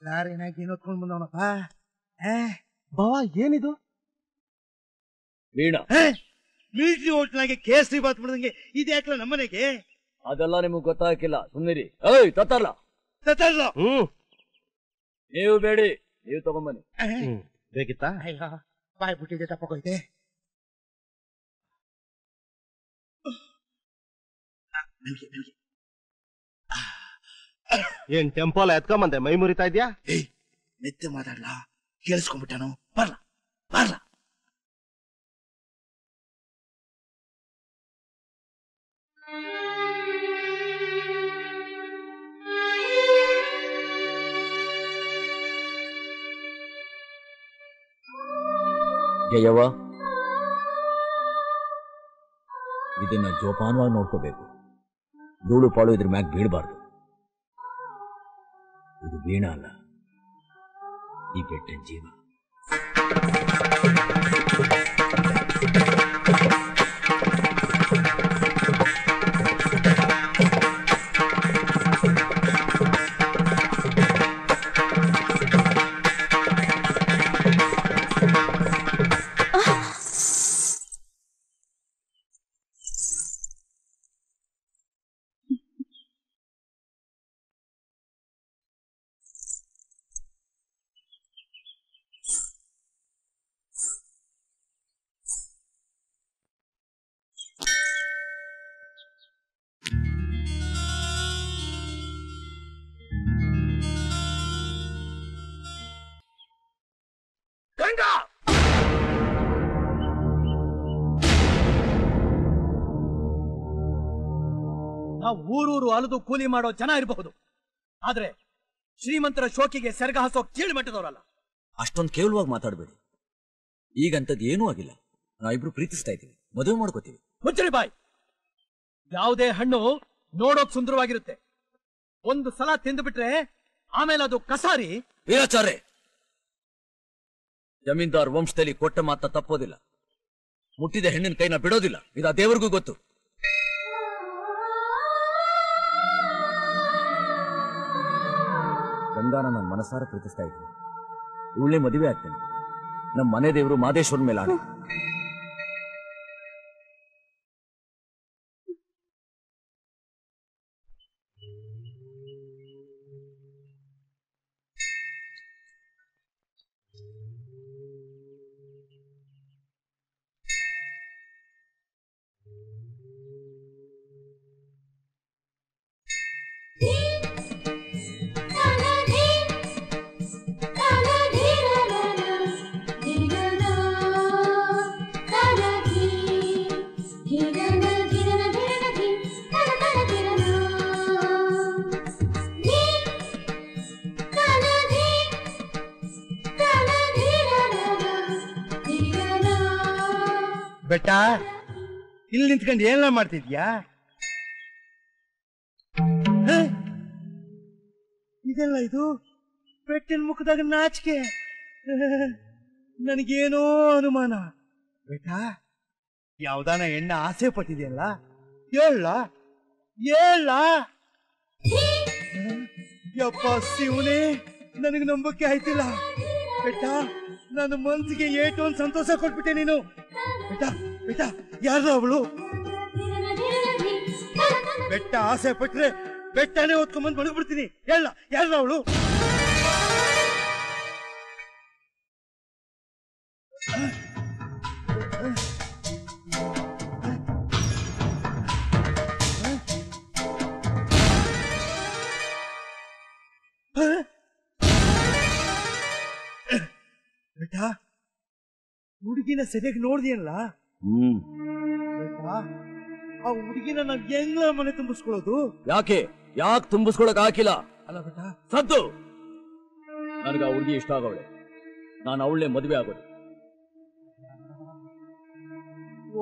ಲಾರಿನಾಗ ಏನೊತ್ಕೊಂಡ್ ಬಂದವನಪ್ಪ. ಬಾವ ಏನಿದು? ವೀಣಾ. ಮಿಲಿಟರಿ ಹೋಟ್ಲಾಗೆ ಕೇಸರಿ ಬಾತ್ ಮಾಡಿದಂಗೆ ಇದ್ಯಾಕಲ್ಲ ನಮ್ಮನೆಗೆ? ಅದೆಲ್ಲ ನಿಮಗ್ ಗೊತ್ತಾಗಿಲ್ಲ, ಸುಮ್ಮನಿರಿ. ಏಯ್ ತತ್ತರ್ಲ ನೀವು ಬೇಡಿ, ನೀವು ತಗೊಂಬನ್ನಿ. ಬೇಕಿತ್ತಾ? ಬಾಯ್ ಬಿಟ್ಟಿದೆ, ತಪ್ಪಕೋಯ್ತೆ. ಏನ್ ಟೆಂಪಲ್ ಎತ್ಕೊಂಬಂದೆ ಮೈ ಮುರಿತಾ ಇದ್ಯಾ? ಮೆತ್ತೆ ಮಾತಾಡ್ಲಾ, ಕೇಳಿಸ್ಕೊಂಡ್ಬಿಟ್ಟನು. ಬರ್ಲಾ ಬರ್ಲಾ. ಜಯವ್ವ, ಇದನ್ನ ಜೋಪಾನವಾಗಿ ನೋಡ್ಕೋಬೇಕು. ಧೂಳು ಪಾಳು ಇದ್ರ ಮ್ಯಾಗ ಬೀಳಬಾರ್ದು. ಇದು ವೀಣಾ ಅಲ್ಲ, ಈ ಬೆಟ್ಟದ ಜೀವ. ನಾವು ಊರೂರು ಅಲದು ಕೂಲಿ ಮಾಡೋ ಜನ ಇರಬಹುದು, ಆದ್ರೆ ಶ್ರೀಮಂತರ ಶೋಕಿಗೆ ಸೆರಗ ಹಾಸೋ ಕೀಳು ಮಟ್ಟದವರಲ್ಲ. ಅಷ್ಟೊಂದು ಕೇವಲವಾಗಿ ಮಾತಾಡಬೇಡಿ. ಈಗಂತದ್ದು ಏನೂ ಆಗಿಲ್ಲ. ನಾವಿಬ್ರು ಪ್ರೀತಿಸ್ತಾ ಇದ್ದೀವಿ, ಮದುವೆ ಮಾಡ್ಕೋತೀವಿ. ಮುಚ್ಚಳಿ ಬಾಯ್. ಯಾವುದೇ ಹಣ್ಣು ನೋಡೋಕ್ ಸುಂದರವಾಗಿರುತ್ತೆ, ಒಂದು ಸಲ ತಿಂದುಬಿಟ್ರೆ ಆಮೇಲೆ ಅದು ಕಸಾರಿ. ವೀರಾಚಾರ್ಯ, ಜಮೀನ್ದಾರ್ ವಂಶದಲ್ಲಿ ಕೊಟ್ಟ ಮಾತ ತಪ್ಪೋದಿಲ್ಲ. ಮುಟ್ಟಿದ ಹೆಣ್ಣಿನ ಕೈನ ಬಿಡೋದಿಲ್ಲ, ಇದು ಆ ದೇವರಿಗೂ ಗೊತ್ತು. ಗಂಗಾನ ನನ್ನ ಮನಸಾರ ಪ್ರೀತಿಸ್ತಾ ಇದ್ದೀನಿ. ಇವಳೇ ಮದುವೆ ಆಗ್ತೇನೆ. ನಮ್ಮ ಮನೆ ದೇವರು ಮಾದೇಶ್ವರನ ಮೇಲೆ ಆಣೆ. ಬೆಟ್ಟ, ಇಲ್ಲಿ ನಿಂತ್ಕೊಂಡು ಏನೆಲ್ಲ ಮಾಡ್ತಿದ್ಯಾ? ಇದೆಲ್ಲ ಇದು ಬೆಟ್ಟಿನ ಮುಖದಾಗ ನಾಚಿಕೆ. ನನಗೇನೋ ಅನುಮಾನ. ಬೆಟ್ಟ, ಯಾವ್ದಾನ ಎಣ್ಣ ಆಸೆ ಪಟ್ಟಿದೆಯಲ್ಲ, ಹೇಳ ಹೇಳ. ಯಪ್ಪ ಶಿವನೇ, ನನಗೆ ನಂಬಕ್ಕೆ ಆಯ್ತಿಲ್ಲ. ಬೆಟ್ಟ, ನನ್ನ ಮನ್ಸಿಗೆ ಏಟು ಒಂದು ಸಂತೋಷ ಕೊಟ್ಬಿಟ್ಟೆ ನೀನು. ಬೆಟ್ಟ ಬೆಟ್ಟ, ಯಾರ ಅವಳು? ಬೆಟ್ಟ ಆಸೆ ಪಟ್ರೆ ಬೆಟ್ಟನೇ ಹೊತ್ಕೊಂಡ್ಬಂದು ಬಡಗ್ಬಿಡ್ತೀನಿ. ಹೇಳ, ಯಾರ ಅವಳು? ಬೆಟ್ಟ, ಹುಡುಗಿನ ಸರಿಯಾಗಿ ನೋಡ್ದಿಯಲ್ಲ? ಆ ಹುಡುಗಿನ ನಾವ್ ಹೆಂಗ ಮನೆ ತುಂಬಿಸ್ಕೊಳ್ಳೋದು? ಯಾಕೆ ತುಂಬಿಸ್ಕೊಳಕ್ ಹಾಕಿಲ್ಲ? ಅಲ್ಲ ಬೆಟ್ಟ, ಸದ್ದು. ನನಗೆ ಆ ಹುಡುಗಿ ಇಷ್ಟ ಆಗವಳೆ. ನಾನು ಅವಳೇ ಮದುವೆ ಆಗೋದು.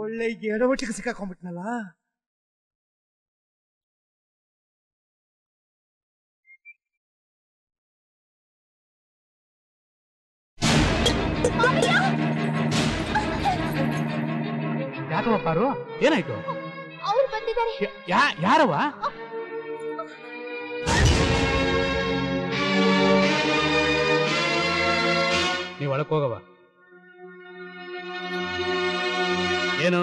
ಒಳ್ಳೆ ಎಡವಟ್ಟಿಗೆ ಸಿಕ್ಕಾಕೊಂಡ್ಬಿಟ್ನಲ್ಲ. ಯಾಕವ ಪಾರು, ಏನಾಯ್ತು? ಅವ್ರು ಬಂದಿದ್ದಾರೆ. ಯಾರವ? ಒಳಕ್ ಹೋಗವ. ಏನು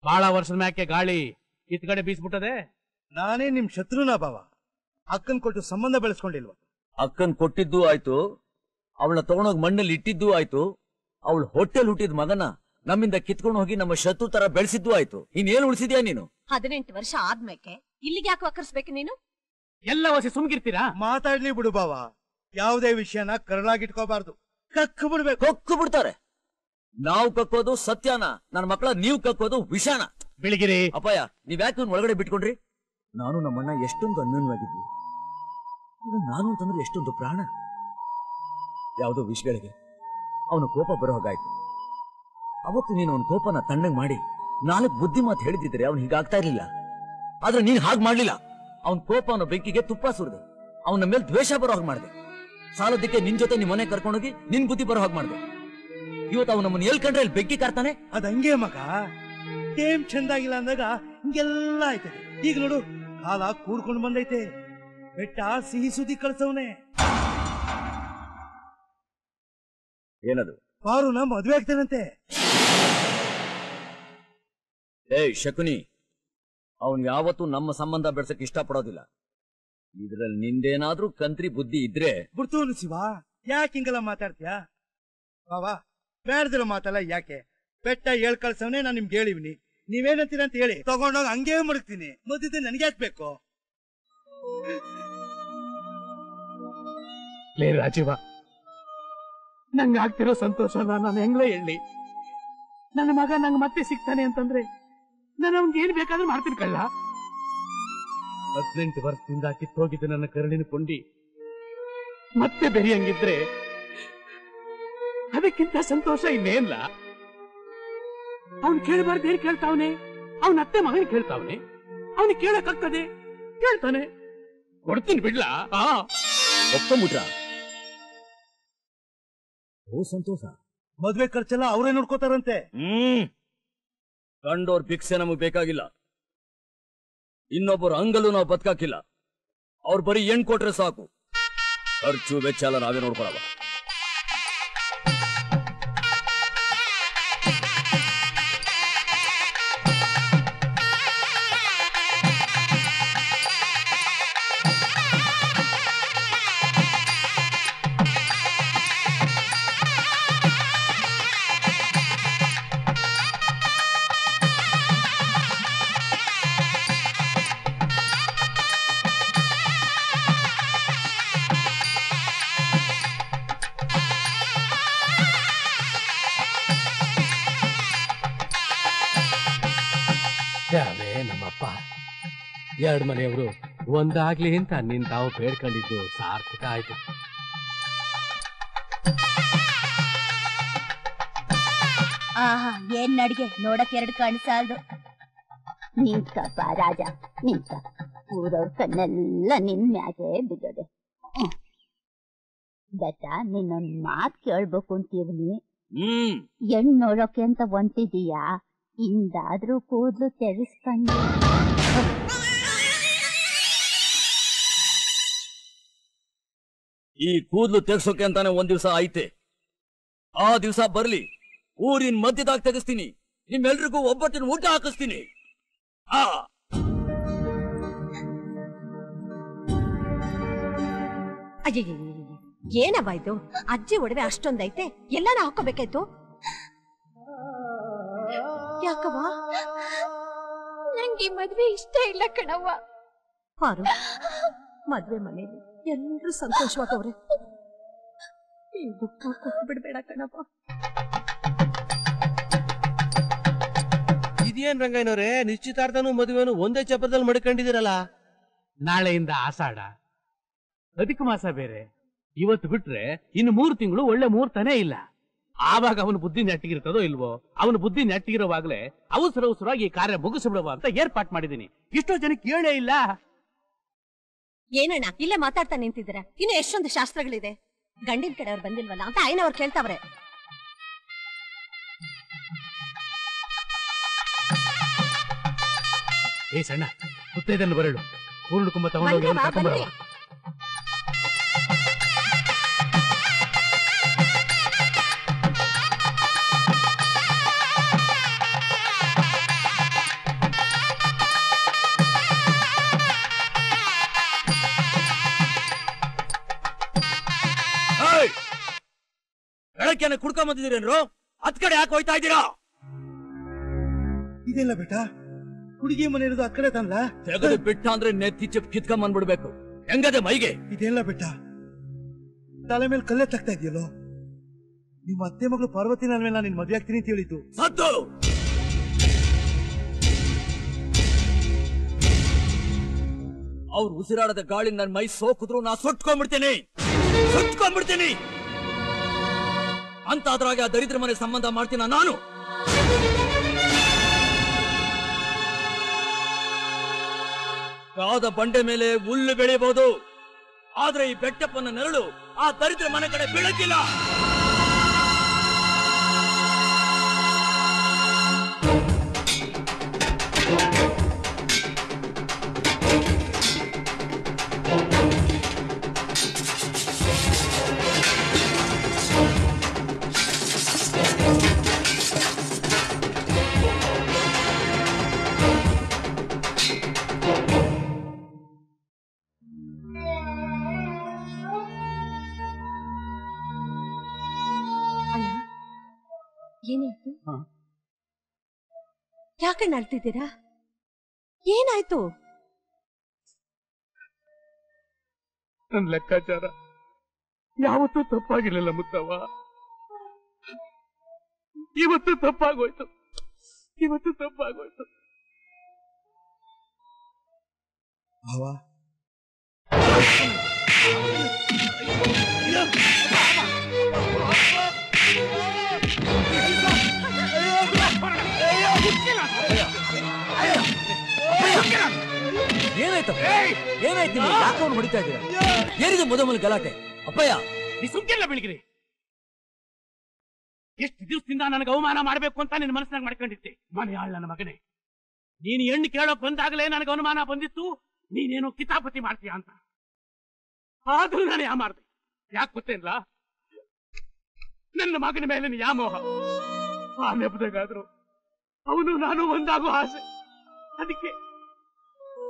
ಬಹಳ ವರ್ಷದ ಮ್ಯಾಕೆ ಗಾಳಿ ಕಿತ್ ಕಡೆ ಬೀಸ್ಬಿಟ್ಟದೆ? ನಾನೇ ನಿಮ್ ಶತ್ರುನಾ ಬಾವ? ಅಕ್ಕನ್ ಕೊಟ್ಟು ಸಂಬಂಧ ಬೆಳೆಸ್ಕೊಂಡಿಲ್ವ? ಅಕ್ಕನ್ ಕೊಟ್ಟಿದ್ದು ಆಯ್ತು, ಅವಳನ್ನ ತಗೊಂಡೋಗಿ ಮಣ್ಣಲ್ಲಿ ಇಟ್ಟಿದ್ದು ಆಯ್ತು, ಅವಳು ಹೊಟ್ಟೆಲ್ ಹುಟ್ಟಿದ ಮಗನ ನಮ್ಮಿಂದ ಕಿತ್ಕೊಂಡು ಹೋಗಿ ನಮ್ಮ ಶತ್ರು ತರ ಬೆಳೆಸಿದ್ದು ಆಯ್ತು. ಇನ್ನೇನು ಉಳಿಸಿದ್ಯಾ ನೀನು? 18 ವರ್ಷ ಆದ್ಮೇಲೆ ಇಲ್ಲಿಗೆ ಯಾಕೆ ವಕರ್ಸ್ಬೇಕು ನೀನು? ಎಲ್ಲ ವಸಿ ಸುಮ್ಗಿರ್ತೀರಾ? ಮಾತಾಡ್ಲಿ ಬಿಡು ಬಾವ, ಯಾವುದೇ ವಿಷಯನ ಕರಳಾಗಿಟ್ಕೋಬಾರ್ದು, ಕಕ್ಕು ಬಿಡ್ಬೇಕು. ಕೊಕ್ಕು ಬಿಡ್ತಾರೆ. ನಾವು ಕಕ್ಕೋದು ಸತ್ಯನ, ನನ್ನ ಮಕ್ಕಳ ನೀವು ಕಕ್ಕೋದು ವಿಷಾನ. ಬೆಳಿಗಿರಿ ಅಪಾಯ, ನೀವ್ ಯಾಕೆ ಒಳಗಡೆ ಬಿಟ್ಕೊಂಡ್ರಿ? ನಾನು ನಮ್ಮಣ್ಣ ಎಷ್ಟೊಂದು ಅನ್ಯೋನ್ಯವಾಗಿದ್ವಿ. ನಾನು ಅಂತಂದ್ರೆ ಎಷ್ಟೊಂದು ಪ್ರಾಣ. ಯಾವುದೋ ವಿಷಯಗಳಿಗೆ ಅವನು ಕೋಪ ಬರೋ ಹಾಗಾಯ್ತು. ಅವತ್ತು ನೀನು ಅವನ ಕೋಪನ ತಣ್ಣಗ್ ಮಾಡಿ 4 ಬುದ್ಧಿ ಮಾತು ಹೇಳಿದಿದ್ರೆ ಅವನು ಹೀಗಾಗ್ತಾ ಇರ್ಲಿಲ್ಲ. ಆದ್ರೆ ನೀನ್ ಹಾಗೆ ಮಾಡ್ಲಿಲ್ಲ. ಅವನ ಕೋಪ ಅವನ ಬೆಂಕಿಗೆ ತುಪ್ಪ ಸುರಿದೆ, ಅವನ ಮೇಲೆ ದ್ವೇಷ ಬರೋ ಹಾಗೆ ಮಾಡಿದೆ. ಸಾಲದಕ್ಕೆ ನಿನ್ ಜೊತೆ ನಿಮ್ ಮನೆ ಕರ್ಕೊಂಡೋಗಿ ನಿನ್ ಬುದ್ಧಿ ಬರೋ ಹಾಗೆ ಮಾಡಿದೆ. ಇವತ್ತು ಅವನು ನಮ್ಮನ್ನ ಎಲ್ ಕಂಡ್ರೆ ಅಲ್ಲಿ ಬೆಂಕಿ ಕಾರ್ತಾನೆ. ಅದಂಗೆ ಮಗ, ಟೇಮ್ ಚಂದಾಗಿಲ್ಲ ಅಂದಾಗ ಹಿಂಗೆಲ್ಲ ಆಯ್ತದೆ. ಈಗ ನೋಡು, ಕಾಲ ಕೂಡ್ಕೊಂಡು ಬಂದೈತೆ. ಬೆಟ್ಟ ಸಿಹಿ ಸುದ್ದಿ ಕಳ್ಸವನೆ. ಏನದು? ಪಾರುನ ಮದ್ವೆ ಆಗ್ತಾನಂತೆ. ಏಯ್ ಶಕುನಿ, ಅವನ್ ಯಾವತ್ತೂ ನಮ್ಮ ಸಂಬಂಧ ಬೆಳ್ಸಕ್ ಇಷ್ಟ ಪಡೋದಿಲ್ಲ. ಇದ್ರಲ್ಲಿ ನಿಂದೇನಾದ್ರೂ ಕಂತ್ರಿ ಬುದ್ಧಿ ಇದ್ರೆ ಬಿಡ್ತೋನು ಶಿವ, ಯಾಕೆ ಹಿಂಗೆಲ್ಲ ಮಾತಾಡ್ತೀಯ? ಬಾವಾ, ಬೇಡದಿರೋ ಮಾತಲ್ಲ ಯಾಕೆ? ಬೆಟ್ಟ ಹೇಳ್ ಕಳ್ಸವನೆ, ನಾನು ನಿಮ್ಗೆ ಹೇಳಿವ್ನಿ. ನೀವೇನಂತೀರ ಅಂತ ಹೇಳಿ ತಗೊಂಡೋಗಿ ಹಂಗೇ ಮಡಗ್ತೀನಿ. ಮದ್ದಿದ್ದೆ ನನ್ಗೆ ಯಾಕೆ ಬೇಕು? ಲೇ ರಾಜೀವ, ನಂಗೆ ಆಗ್ತಿರೋ ಸಂತೋಷನ ನಾನು ಹೆಂಗ್ಲೇ ಹೇಳಿ? ನನ್ನ ಮಗ ನಂಗೆ ಮತ್ತೆ ಸಿಗ್ತಾನೆ ಅಂತಂದ್ರೆ ನಾನು ಅವ್ನಿಗೆ ಏನ್ ಬೇಕಾದ್ರೂ ಮಾಡ್ತೀನಿ ಕಳ್ಳ. 18 ವರ್ಷದಿಂದ ಕಿತ್ತೋಗಿದ್ದ ನನ್ನ ಕರುಳಿನ ಕೊಂಡಿ ಮತ್ತೆ ಬೆರಿಯಂಗಿದ್ರೆ ಅದಕ್ಕಿಂತ ಸಂತೋಷ ಇನ್ನೇನ್ಲ. ಅವ್ನು ಕೇಳಬಾರ್ದು ಏನ್ ಕೇಳ್ತಾವನೆ? ಅವನ ಅತ್ತೆ ಮಗನ್ ಕೇಳ್ತಾವನೆ. ಅವನಿಗೆ ಕೇಳಕ್ಕಾಗ್ತದೆ? ಕೇಳ್ತಾನೆ. ಕೊಡ್ತೀನಿ ಬಿಡ್ಲಾ? ಒಪ್ಕೊಂಬಿಟ್ರ? ಓ ಸಂತೋಷ. ಮದ್ವೆ ಖರ್ಚೆಲ್ಲ ಅವರೇ ನೋಡ್ಕೋತಾರಂತೆ. ಕಂಡೋರ್ ಭಿಕ್ಷೆ ನಮಗ್ ಬೇಕಾಗಿಲ್ಲ. ಇನ್ನೊಬ್ಬರು ಅಂಗಲ್ಲೂ ನಾವು ಬದುಕಾಕಿಲ್ಲ. ಅವ್ರು ಬರೀ ಹೆಣ್ ಕೊಟ್ರೆ ಸಾಕು. ಖರ್ಚು ವೆಚ್ಚ ಎಲ್ಲ ನಾವೇ ನೋಡ್ಕೊಳವ. ಯಾವೇ ನಮ್ಮಪ್ಪ 2 ಮನೆಯವರು ಒಂದಾಗ್ಲಿ ಅಂತ ನಿನ್ ತಾವು ಬೇಡ್ಕೊಂಡಿದ್ದು ಸಾರ್ಥಕ ಆಯ್ತು. ಆಹಾ, ಏನ್ ನಡ್ಗೆ ನೋಡಕ್ 2 ಕಣ್ಣು ಸಾಲದು. ನಿಂತ್ಕಪ್ಪ ರಾಜ, ನಿಂತ್ಕ. ಊರವ್ರ ಕಣ್ಣೆಲ್ಲ ನಿನ್ ಮ್ಯಾಗೆ ಬಿದ್ದದೆ. ಬೆಟ್ಟ, ನಿನ್ನೊಂದ್ ಮಾತ್ ಕೇಳ್ಬೇಕು ಅಂತೀವ್ನಿ. ಹೆಣ್ ನೋಡೋಕೆ ಅಂತ ಹೊಂಟಿದೀಯಾ? ಇಂದಾದ್ರೂ ಕೂದ್ಲು ತೆರೆಸ್ಕೊಂಡು. ಈ ಕೂದ್ಲು ತೆಗ್ಸೋಕೆ ಅಂತಾನೆ ಒಂದ್ ದಿವಸ ಐತೆ. ಆ ದಿವಸ ಬರ್ಲಿ, ಊರಿನ ಮಧ್ಯದಾಗ ತೆಗಿಸ್ತೀನಿ. ನಿಮ್ಮೆಲ್ರಿಗೂ ಒಬ್ಬಟ್ಟಿನ ಊಟ ಹಾಕಿಸ್ತೀನಿ. ಅಯ್ಯ, ಏನವ್ವ ಇದು? ಅಜ್ಜಿ ಒಡವೆ ಅಷ್ಟೊಂದೈತೆ, ಎಲ್ಲಾನ ಹಾಕೋಬೇಕಾಯ್ತು. ಯಾಕವ್ವ? ನಂಗೆ ಮದ್ವೆ ಇಷ್ಟ ಇಲ್ಲ ಕಣವ್ವ. ಪಾರು, ಮದ್ವೆ ಮನೇಲಿ ಎಲ್ಲರೂ ಸಂತೋಷವಾಗವ್ರೆ. ಈ ದುಃಖ ಕೊಟ್ಟು ಬಿಡ್ಬೇಡ ಕಣವ್ವ. ಇದೇನ್ ರಂಗಯ್ಯನವ್ರೆ, ನಿಶ್ಚಿತಾರ್ಥನೂ ಮದುವೆನು ಒಂದೇ ಚಪ್ಪರದಲ್ಲಿ ಮಡ್ಕೊಂಡಿದ್ದೀರಲ್ಲ? ನಾಳೆಯಿಂದ ಆಷಾಢ, ಅಧಿಕ ಮಾಸ ಬೇರೆ. ಇವತ್ತು ಬಿಟ್ರೆ ಇನ್ನು 3 ತಿಂಗಳು ಒಳ್ಳೆ ಮುಹೂರ್ತನೇ ಇಲ್ಲ. ಆವಾಗ ಅವನ ಬುದ್ಧಿ ನೆಟ್ಟಿಗಿರ್ತದೋ ಇಲ್ವೋ? ಅವನ ಬುದ್ಧಿ ನೆಟ್ಟಿಗಿರೋವಾಗ್ಲೇ ಅವಸರವಾಗಿ ಈ ಕಾರ್ಯ ಮುಗಿಸ್ಬಿಡುವ ಅಂತ ಏರ್ಪಾಟ್ ಮಾಡಿದೀನಿ. ಇಷ್ಟೋ ಜನಕ್ಕೆ ಕೇಳೇ ಇಲ್ಲ. ಏನಣ್ಣ ಇಲ್ಲೇ ಮಾತಾಡ್ತಾ ನಿಂತಿದ್ದೀರ? ಇನ್ನು ಎಷ್ಟೊಂದು ಶಾಸ್ತ್ರಗಳಿದೆ. ಗಂಡಿನ ಕಡೆಯವ್ರು ಬಂದಿಲ್ವಲ್ಲ ಅಂತ ಆಯ್ನವ್ರು ಕೇಳ್ತಾವ್ರೆ. ಏ ಸಣ್ಣ, ಮುತ್ತೈದನ್ನು ಬರಳು. ಪೂರ್ಣ ಕುಂಭ ತಗೊಂಡೋಗಿ ಬೆಳಗ್ಗೆ ಕುಡ್ಕೊಂಡ್ ಬಂದಿದ್ದೀರೇನ್ರು? ಹತ್ ಕಡೆ ಯಾಕೆ ಹೋಯ್ತಾ ಇದ್ದೀರಾ? ಇದೆಲ್ಲ ಬೇಟ ಹುಡುಗಿ ಮನೆ ಇರೋದು ಆ ಕಡೆ ತಂದ ತೆಗೆದು ಬಿಟ್ಟ ಅಂದ್ರೆ ನೆತ್ತಿ ಚಿಪ್ ಕಿತ್ಕೊಂಡ್ ಬಂದ್ಬಿಡ್ಬೇಕು. ಹೆಂಗದೆ ಮೈಗೆ? ಇದೆಲ್ಲ ಬೇಟ ತಲೆ ಮೇಲೆ ಕಲ್ಲೇ ತಗ್ತಾ ಇದೆಯಲ್ಲೋ. ನಿಮ್ಮ ಅತ್ತೆ ಮಗಳು ಪಾರ್ವತಿ ನನ್ನ ಮೇಲೆ ನಿನ್ ಮದುವೆ ಆಗ್ತೀನಿ ಅಂತ ಹೇಳಿದ್ದು. ಸದ್ದು ಅವ್ರು ಉಸಿರಾಡದ ಗಾಳಿ ನನ್ ಮೈ ಸೋಕಿದ್ರು ನಾ ಸುಟ್ಕೊಂಡ್ಬಿಡ್ತೀನಿ ಅಂತ. ಅದ್ರಾಗ ದರಿದ್ರ ಮನೆ ಸಂಬಂಧ ಮಾಡ್ತೀನ ನಾನು? ಕಾದ ಬಂಡೆ ಮೇಲೆ ಹುಲ್ಲು ಬೆಳೆಯಬಹುದು, ಆದ್ರೆ ಈ ಬೆಟ್ಟಪ್ಪನ ನೆರಳು ಆ ದರಿದ್ರ ಮನೆ ಕಡೆ ಬೀಳಕ್ಕಿಲ್ಲ. ಏನಾಯ್ತು? ಯಾಕೆ ನಳ್ತಿದ್ದೀರಾ? ಏನಾಯ್ತು? ನನ್ ಲೆಕ್ಕಾಚಾರ ಯಾವತ್ತೂ ತಪ್ಪಾಗಿರ್ಲಿಲ್ಲ ಮುತ್ತವ್ವ. ಇವತ್ತು ತಪ್ಪಾಗೋಯ್ತು. ಭಾವ ಏನಾಯ್ತು? ಯಾಕೆ ಅವ್ನು ಹೊಡಿತಾ ಇದ್ದೀರಾ? ಏನಿದೆ ಮೊದಲ ಗಲಾಟೆ? ಅಪ್ಪಯ್ಯ ನೀ ಸುಮ್ಕಿಲ್ಲ ಬೆಳಗಿರಿ. ಎಷ್ಟು ದಿವಸದಿಂದ ನನಗೆ ಅವಮಾನ ಮಾಡ್ಬೇಕು ಅಂತ ನಿನ್ನ ಮನಸ್ಸಿನಾಗ ಮಾಡ್ಕೊಂಡಿದ್ದೆ. ಮನೆಯಾಳ ನನ್ನ ಮಗನೇ, ನೀನು ಹೆಣ್ಣು ಕೇಳೋಕ್ ಬಂದಾಗಲೇ ನನಗೆ ಅನುಮಾನ ಬಂದಿತ್ತು ನೀನೇನೋ ಕಿತಾಪತಿ ಮಾಡ್ತೀಯ ಅಂತ. ಆದ್ರೂ ನಾನು ಯಾ ಮಾಡ್ದೆ. ಯಾಕೆ ಗೊತ್ತೇನಿಲ್ಲ, ನನ್ನ ಮಗನ ಮೇಲೆ ಯಾಮೋಹ. ಆ ನೆಪದಾಗಾದ್ರು ಅವನು ನಾನು ಒಂದಾಗೋ ಆಸೆ. ಅದಕ್ಕೆ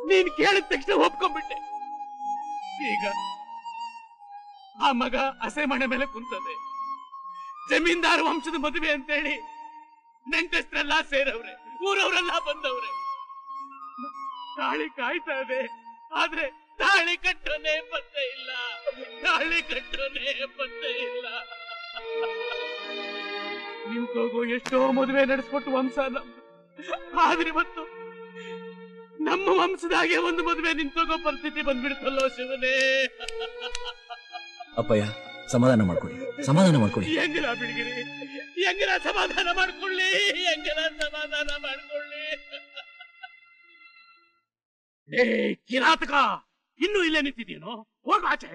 ನೀನ್ ಕೇಳಿದ ತಕ್ಷಣ ಒಪ್ಕೊಂಡ್ಬಿಟ್ಟೆ. ಈಗ ಆ ಮಗ ಹಸೆ ಮನೆ ಮೇಲೆ ಕುಂತದೆ. ಜಮೀನ್ದಾರ ವಂಶದ ಮದುವೆ ಅಂತೇಳಿ ನೆಂಟಸ್ಟ್ರೆಲ್ಲ ಸೇರವ್ರೆ, ಊರವರೆಲ್ಲ ಬಂದವ್ರೆ. ತಾಳಿ ಕಾಯ್ತಾ ಇದೆ, ಆದ್ರೆ ತಾಳಿ ಕಟ್ಟೋನೇ ಪತ್ತೆ ಇಲ್ಲ. ನಿಂತೋಗೋ ಎಷ್ಟೋ ಮದುವೆ ನಡೆಸ್ಕೊಟ್ಟು ವಂಶ ನಮ್ದು. ಆದ್ರೆ ಇವತ್ತು ನಮ್ಮ ವಂಶದಾಗೆ ಒಂದು ಮದುವೆ ನಿಂತೋಗೋ ಪರಿಸ್ಥಿತಿ ಬಂದ್ಬಿಡ್ತಲ್ಲೋ ಶಿವನೇ. ಅಪ್ಪಯ್ಯ ಸಮಾಧಾನ ಮಾಡ್ಕೊಳ್ಳಿ. ಹೆಂಗನ ಬಿಡಿಗಿರಿ, ಹೆಂಗನ ಸಮಾಧಾನ ಮಾಡ್ಕೊಳ್ಳಿ. ಏ ಕಿರಾತಕ, ಇನ್ನೂ ಇಲ್ಲೇ ನಿಂತಿದ್ದೀನೋ? ಹೋಗ ಆಚೆ,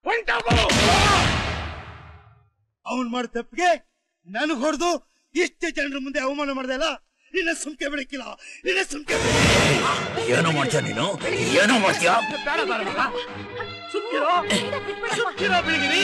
ಹೊಂಟೋಗು. ಅವನ್ ಮಾಡ ತಪ್ಪಿಗೆ ನನಗ್ ಹೊಡೆದು ಇಷ್ಟೇ ಜನರ ಮುಂದೆ ಅವಮಾನ ಮಾಡ್ದಲ್ಲ. ನಿನ್ನ ಸುಮ್ಕೆ ಬಿಡಕ್ಕಿಲ್ಲ. ಏನೋ ಮಾಡ್ತೀಯ ನೀನು? ಸುಮ್ಕಿರೋ ಬಿಳಿಗಿರಿ.